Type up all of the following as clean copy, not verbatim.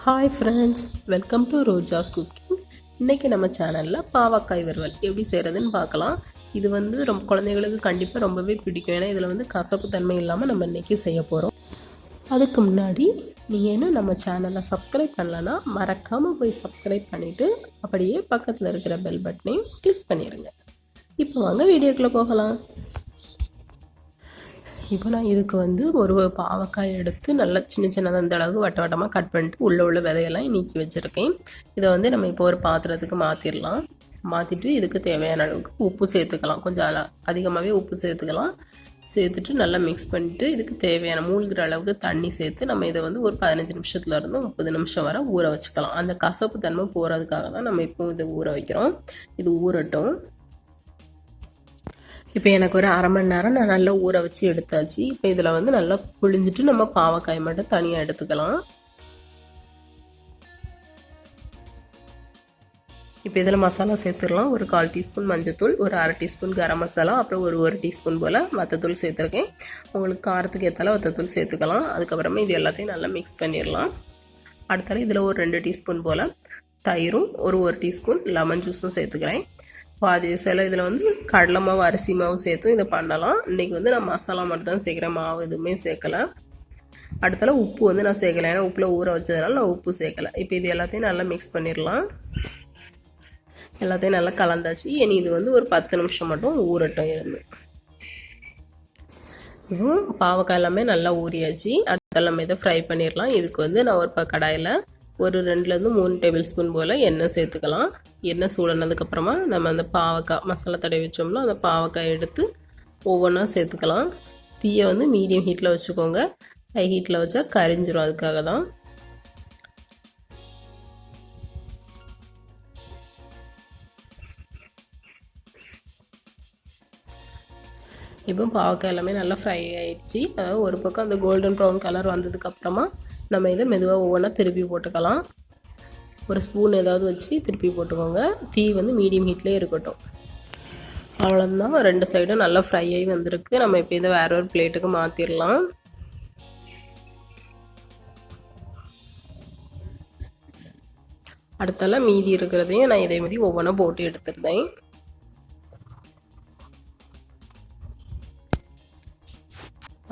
Hi friends, welcome to Roja's cooking. இன்றைக்கி நம்ம சேனலில் பாவக்காய் வறுவல் எப்படி செய்கிறதுன்னு பார்க்கலாம். இது வந்து குழந்தைகளுக்கு கண்டிப்பாக ரொம்பவே பிடிக்கும். ஏன்னா இதில் வந்து கசப்பு தன்மை இல்லாமல் நம்ம இன்றைக்கி செய்ய போகிறோம். அதுக்கு முன்னாடி நீங்கள் இன்னும் நம்ம சேனலை சப்ஸ்கிரைப் பண்ணலன்னா மறக்காமல் போய் சப்ஸ்கிரைப் பண்ணிவிட்டு அப்படியே பக்கத்தில் இருக்கிற பெல் பட்டனையும் கிளிக் பண்ணிடுங்க. இப்போ வாங்க வீடியோக்குள்ளே போகலாம். இப்போ நான் இதுக்கு வந்து ஒரு பாவக்காய் எடுத்து நல்லா சின்ன சின்னதாக அந்த அளவுக்கு வட்ட வட்டமாக கட் பண்ணிட்டு உள்ள விதையெல்லாம் நீக்கி வச்சுருக்கேன். இதை வந்து நம்ம இப்போ ஒரு பாத்திரத்துக்கு மாற்றிடலாம். மாற்றிட்டு இதுக்கு தேவையான அளவுக்கு உப்பு சேர்த்துக்கலாம். கொஞ்சம் அதிகமாகவே உப்பு சேர்த்துக்கலாம். சேர்த்துட்டு நல்லா மிக்ஸ் பண்ணிவிட்டு இதுக்கு தேவையான மூழ்கிற அளவுக்கு தண்ணி சேர்த்து நம்ம இதை வந்து ஒரு 15 நிமிஷத்துலேருந்து 30 நிமிஷம் வரை ஊற வச்சுக்கலாம். அந்த கசப்பு தன்மை போகிறதுக்காக தான் நம்ம இப்போ இதை ஊற வைக்கிறோம். இது ஊறட்டும். இப்போ எனக்கு ஒரு அரை மணி நேரம் நான் நல்லா ஊற வச்சு எடுத்தாச்சு. இப்போ இதில் வந்து நல்லா புழிஞ்சிட்டு நம்ம பாவக்காய் மட்டும் தனியாக எடுத்துக்கலாம். இப்போ இதில் மசாலா சேர்த்துடலாம். ஒரு 1/4 டீஸ்பூன் மஞ்சத்தூள், ஒரு அரை டீஸ்பூன் கரம் மசாலா, அப்புறம் ஒரு டீஸ்பூன் போல் வத்தத்தூள் சேர்த்துருக்கேன். உங்களுக்கு காரத்துக்கு ஏற்றால வத்தத்தூள் சேர்த்துக்கலாம். அதுக்கப்புறமா இது எல்லாத்தையும் நல்லா மிக்ஸ் பண்ணிடலாம். அடுத்தால இதில் ஒரு 2 டீஸ்பூன் போல் தயிரும் ஒரு டீஸ்பூன் லெமன் ஜூஸும் சேர்த்துக்கிறேன். பாதி சில இதில் வந்து கடலை மாவு அரிசி மாவு சேர்த்தும் இதை பண்ணலாம். இன்றைக்கி வந்து நான் மசாலா மட்டும் தான் சேர்க்குறேன், மாவு எதுவுமே சேர்க்கலை. அடுத்தால உப்பு வந்து நான் சேர்க்கலை, ஏன்னா உப்பில் ஊற வச்சதுனால நான் உப்பு சேர்க்கலை. இப்போ இது எல்லாத்தையும் நல்லா மிக்ஸ் பண்ணிடலாம். எல்லாத்தையும் நல்லா கலந்தாச்சு. இனி இது வந்து ஒரு 10 நிமிஷம் மட்டும் ஊறட்டும் இருந்து. இப்போ பாவக்காய் எல்லாமே நல்லா ஊறியாச்சு. அடுத்த நம்ம இதை ஃப்ரை பண்ணிடலாம். இதுக்கு வந்து நான் ஒரு கடாயில் ஒரு 2லேருந்து 3 டேபிள் ஸ்பூன் போல் எண்ணெய் சேர்த்துக்கலாம். எண்ணெய் சூடானதுக்கப்புறமா நம்ம அந்த பாவக்காய் மசாலா தடவி வச்சோம்னா அந்த பாவக்காய் எடுத்து ஒவ்வொன்றா சேர்த்துக்கலாம். தீயை வந்து மீடியம் ஹீட்டில் வச்சுக்கோங்க. ஹை ஹீட்டில் வச்சா கரிஞ்சிரும், அதுக்காக தான். இப்போ பாவக்காய் எல்லாமே நல்லா ஃப்ரை ஆயிடுச்சு. அதாவது ஒரு பக்கம் அந்த கோல்டன் ப்ரௌன் கலர் வந்ததுக்கப்புறமா நம்ம இதை மெதுவாக ஒவ்வொன்றா திருப்பி போட்டுக்கலாம். ஒரு ஸ்பூன் ஏதாவது வச்சு திருப்பி போட்டுக்கோங்க. தீ வந்து மீடியம் ஹீட்லேயே இருக்கட்டும். அவ்வளோதான், 2 சைடும் நல்லா ஃப்ரை ஆகி வந்திருக்கு. நம்ம இப்போ இதை வேற ஒரு பிளேட்டுக்கு மாற்றிடலாம். அடுத்தால மீதி இருக்கிறதையும் நான் இதே மாதிரி ஒவ்வொன்றா போட்டு எடுத்துருந்தேன்.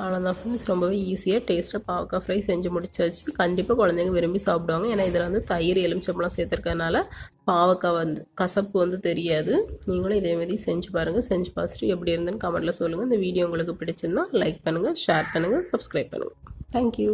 அவ்வளோதான் ஃப்ரெண்ட்ஸ், ரொம்பவே ஈஸியாக டேஸ்ட்டாக பாவக்காய் ஃப்ரை செஞ்சு முடிச்சாச்சு. கண்டிப்பாக குழந்தைங்க விரும்பி சாப்பிடுவாங்க. ஏன்னா இதில் வந்து தயிர் எலுமிச்சம்பழம் சேர்த்துருக்கறனால பாவக்காய் வந்து கசப்பு வந்து தெரியாது. நீங்களும் இதேமாரி செஞ்சு பாருங்கள். செஞ்சு பார்த்துட்டு எப்படி இருந்துன்னு கமெண்ட்டில் சொல்லுங்கள். இந்த வீடியோ உங்களுக்கு பிடிச்சிருந்தா லைக் பண்ணுங்கள், ஷேர் பண்ணுங்கள், சப்ஸ்கிரைப் பண்ணுங்கள். தேங்க்யூ.